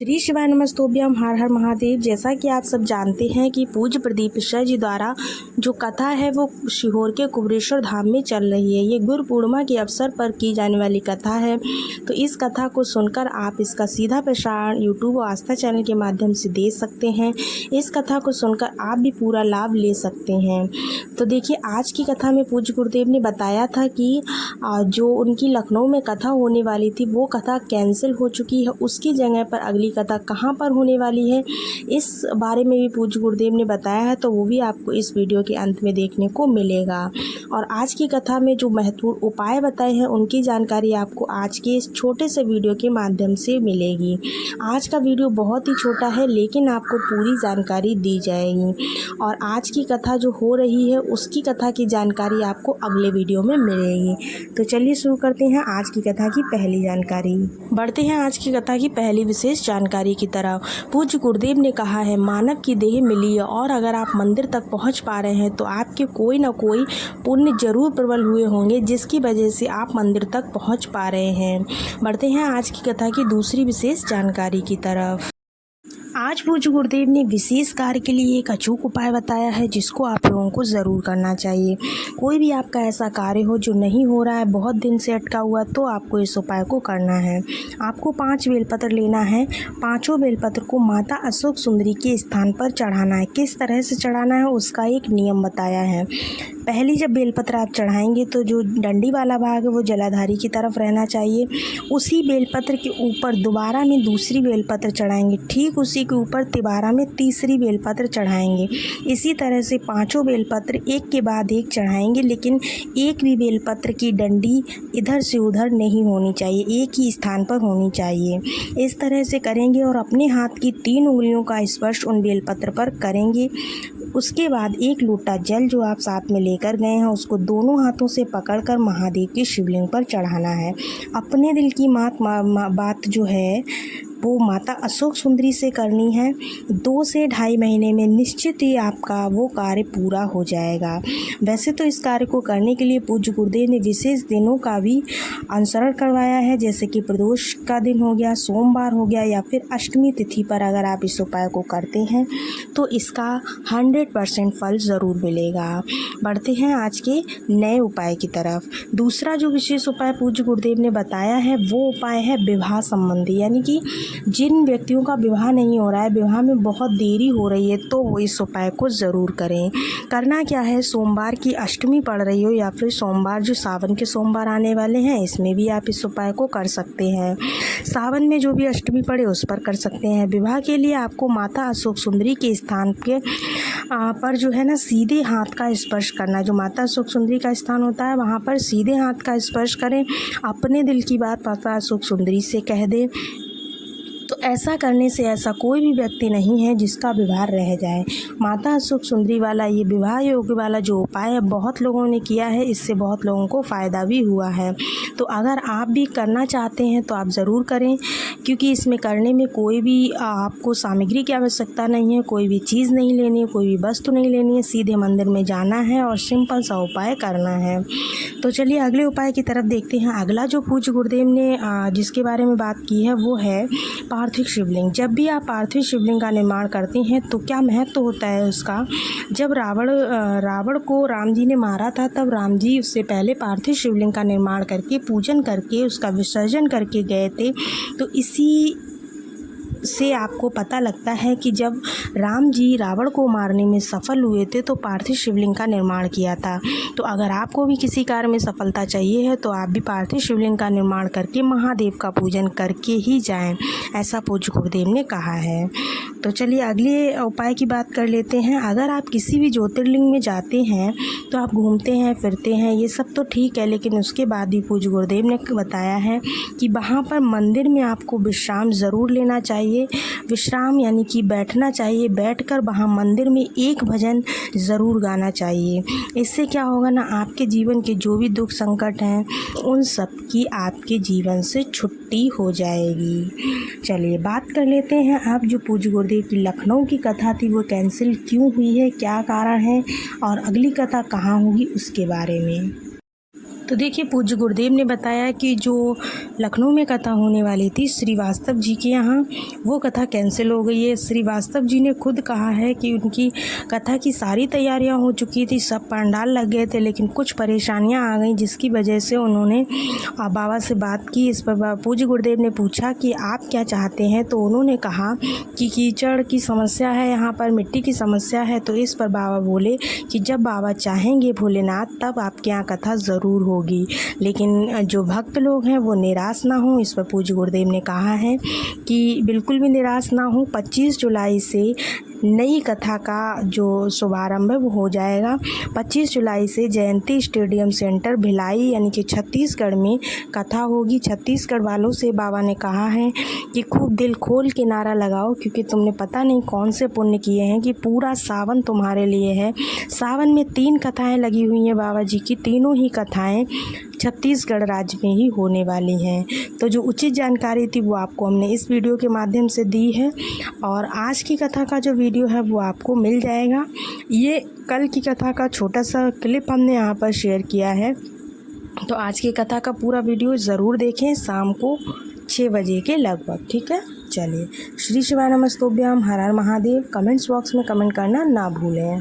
श्री शिवाय नमस्तोभ्यम, हर हर महादेव। जैसा कि आप सब जानते हैं कि पूज्य प्रदीप मिश्रा जी द्वारा जो कथा है वो सीहोर के कुबरेश्वर धाम में चल रही है। ये गुरु पूर्णिमा के अवसर पर की जाने वाली कथा है। तो इस कथा को सुनकर आप इसका सीधा प्रसारण यूट्यूब और आस्था चैनल के माध्यम से देख सकते हैं। इस कथा को सुनकर आप भी पूरा लाभ ले सकते हैं। तो देखिए, आज की कथा में पूज्य गुरुदेव ने बताया था कि जो उनकी लखनऊ में कथा होने वाली थी वो कथा कैंसिल हो चुकी है। उसकी जगह पर अगली कथा कहाँ पर होने वाली है, इस बारे में भी पूज्य गुरुदेव ने बताया है। तो वो भी आपको इस वीडियो के अंत में देखने को मिलेगा। और आज की कथा में जो महत्वपूर्ण उपाय बताए हैं उनकी जानकारी आपको आज के इस छोटे से वीडियो के माध्यम से मिलेगी। आज का वीडियो बहुत ही छोटा है लेकिन आपको पूरी जानकारी दी जाएगी। और आज की कथा जो हो रही है उसकी कथा की जानकारी आपको अगले वीडियो में मिलेगी। तो चलिए शुरू करते हैं आज की कथा की पहली जानकारी। बढ़ते हैं आज की कथा की पहली विशेष जानकारी की तरफ। पूज्य गुरुदेव ने कहा है, मानव की देह मिली है और अगर आप मंदिर तक पहुंच पा रहे हैं तो आपके कोई न कोई पुण्य जरूर प्रबल हुए होंगे जिसकी वजह से आप मंदिर तक पहुंच पा रहे हैं। बढ़ते हैं आज की कथा की दूसरी विशेष जानकारी की तरफ। आज पूज्य गुरुदेव ने विशेष कार्य के लिए एक अचूक उपाय बताया है जिसको आप लोगों को ज़रूर करना चाहिए। कोई भी आपका ऐसा कार्य हो जो नहीं हो रहा है, बहुत दिन से अटका हुआ, तो आपको इस उपाय को करना है। आपको 5 बेलपत्र लेना है। 5 बेलपत्र को माता अशोक सुंदरी के स्थान पर चढ़ाना है। किस तरह से चढ़ाना है उसका एक नियम बताया है। पहली जब बेलपत्र आप चढ़ाएंगे तो जो डंडी वाला भाग है वो जलाधारी की तरफ रहना चाहिए। उसी बेलपत्र के ऊपर दोबारा में दूसरी बेलपत्र चढ़ाएंगे। ठीक उसी के ऊपर तिबारा में तीसरी बेलपत्र चढ़ाएंगे। इसी तरह से 5 बेलपत्र एक के बाद एक चढ़ाएंगे, लेकिन एक भी बेलपत्र की डंडी इधर से उधर नहीं होनी चाहिए, एक ही स्थान पर होनी चाहिए। इस तरह से करेंगे और अपने हाथ की 3 उंगलियों का स्पर्श उन बेलपत्र पर करेंगे। उसके बाद एक लोटा जल जो आप साथ में लेकर गए हैं उसको दोनों हाथों से पकड़कर महादेव के शिवलिंग पर चढ़ाना है। अपने दिल की बात जो है वो माता अशोक सुंदरी से करनी है। 2 से ढाई महीने में निश्चित ही आपका वो कार्य पूरा हो जाएगा। वैसे तो इस कार्य को करने के लिए पूज्य गुरुदेव ने विशेष दिनों का भी अनुसरण करवाया है, जैसे कि प्रदोष का दिन हो गया, सोमवार हो गया, या फिर अष्टमी तिथि पर अगर आप इस उपाय को करते हैं तो इसका 100% फल ज़रूर मिलेगा। बढ़ते हैं आज के नए उपाय की तरफ। दूसरा जो विशेष उपाय पूज्य गुरुदेव ने बताया है वो उपाय है विवाह संबंधी, यानी कि जिन व्यक्तियों का विवाह नहीं हो रहा है, विवाह में बहुत देरी हो रही है, तो वो इस उपाय को ज़रूर करें। करना क्या है, सोमवार की अष्टमी पड़ रही हो या फिर सोमवार जो सावन के सोमवार आने वाले हैं इसमें भी आप इस उपाय को कर सकते हैं। सावन में जो भी अष्टमी पड़े उस पर कर सकते हैं। विवाह के लिए आपको माता अशोक सुंदरी के स्थान के पर जो है ना सीधे हाथ का स्पर्श करना है। जो माता अशोक सुंदरी का स्थान होता है वहाँ पर सीधे हाथ का स्पर्श करें। अपने दिल की बात माता अशोक सुंदरी से कह दें। तो ऐसा करने से ऐसा कोई भी व्यक्ति नहीं है जिसका विवाह रह जाए। माता अशोक सुंदरी वाला ये विवाह योग वाला जो उपाय है बहुत लोगों ने किया है, इससे बहुत लोगों को फ़ायदा भी हुआ है। तो अगर आप भी करना चाहते हैं तो आप ज़रूर करें, क्योंकि इसमें करने में कोई भी आपको सामग्री की आवश्यकता नहीं है, कोई भी चीज़ नहीं लेनी है, कोई भी वस्तु नहीं लेनी है। सीधे मंदिर में जाना है और सिंपल सा उपाय करना है। तो चलिए अगले उपाय की तरफ देखते हैं। अगला जो पूज्य गुरुदेव ने जिसके बारे में बात की है वो है पार्थिव शिवलिंग। जब भी आप पार्थिव शिवलिंग का निर्माण करते हैं तो क्या महत्व होता है उसका। जब रावण को राम जी ने मारा था तब राम जी उससे पहले पार्थिव शिवलिंग का निर्माण करके पूजन करके उसका विसर्जन करके गए थे। तो इसी से आपको पता लगता है कि जब राम जी रावण को मारने में सफल हुए थे तो पार्थिव शिवलिंग का निर्माण किया था। तो अगर आपको भी किसी कार्य में सफलता चाहिए है तो आप भी पार्थिव शिवलिंग का निर्माण करके महादेव का पूजन करके ही जाएं, ऐसा पूज्य गुरुदेव ने कहा है। तो चलिए अगले उपाय की बात कर लेते हैं। अगर आप किसी भी ज्योतिर्लिंग में जाते हैं तो आप घूमते हैं फिरते हैं, ये सब तो ठीक है, लेकिन उसके बाद भी पूज्य गुरुदेव ने बताया है कि वहाँ पर मंदिर में आपको विश्राम ज़रूर लेना चाहिए। विश्राम यानी कि बैठना चाहिए। बैठकर वहाँ मंदिर में एक भजन ज़रूर गाना चाहिए। इससे क्या होगा ना, आपके जीवन के जो भी दुख संकट हैं उन सब की आपके जीवन से छुट्टी हो जाएगी। चलिए बात कर लेते हैं अब जो पूज्य गुरुदेव की लखनऊ की कथा थी वो कैंसिल क्यों हुई है, क्या कारण है और अगली कथा कहाँ होगी उसके बारे में। तो देखिए पूज्य गुरुदेव ने बताया कि जो लखनऊ में कथा होने वाली थी श्रीवास्तव जी के यहाँ, वो कथा कैंसिल हो गई है। श्रीवास्तव जी ने खुद कहा है कि उनकी कथा की सारी तैयारियां हो चुकी थी, सब पंडाल लग गए थे, लेकिन कुछ परेशानियां आ गई जिसकी वजह से उन्होंने बाबा से बात की। इस पर पूज्य गुरुदेव ने पूछा कि आप क्या चाहते हैं, तो उन्होंने कहा कि कीचड़ की समस्या है, यहाँ पर मिट्टी की समस्या है। तो इस पर बाबा बोले कि जब बाबा चाहेंगे भोलेनाथ तब आपके यहाँ कथा ज़रूर होगी, लेकिन जो भक्त लोग हैं वो निराश ना हो। इस पर पूज्य गुरुदेव ने कहा है कि बिल्कुल भी निराश ना हो। 25 जुलाई से नई कथा का जो शुभारंभ है वो हो जाएगा। 25 जुलाई से जयंती स्टेडियम सेंटर भिलाई यानी कि छत्तीसगढ़ में कथा होगी। छत्तीसगढ़ वालों से बाबा ने कहा है कि खूब दिल खोल के नारा लगाओ, क्योंकि तुमने पता नहीं कौन से पुण्य किए हैं कि पूरा सावन तुम्हारे लिए है। सावन में 3 कथाएं लगी हुई हैं बाबा जी की, तीनों ही कथाएं छत्तीसगढ़ राज्य में ही होने वाली हैं। तो जो उचित जानकारी थी वो आपको हमने इस वीडियो के माध्यम से दी है, और आज की कथा का जो वीडियो है वो आपको मिल जाएगा। ये कल की कथा का छोटा सा क्लिप हमने यहाँ पर शेयर किया है। तो आज की कथा का पूरा वीडियो ज़रूर देखें शाम को 6 बजे के लगभग, ठीक है। चलिए, श्री शिवाय नमस्तुभ्यम, हर हर महादेव। कमेंट्स बॉक्स में कमेंट करना ना भूलें।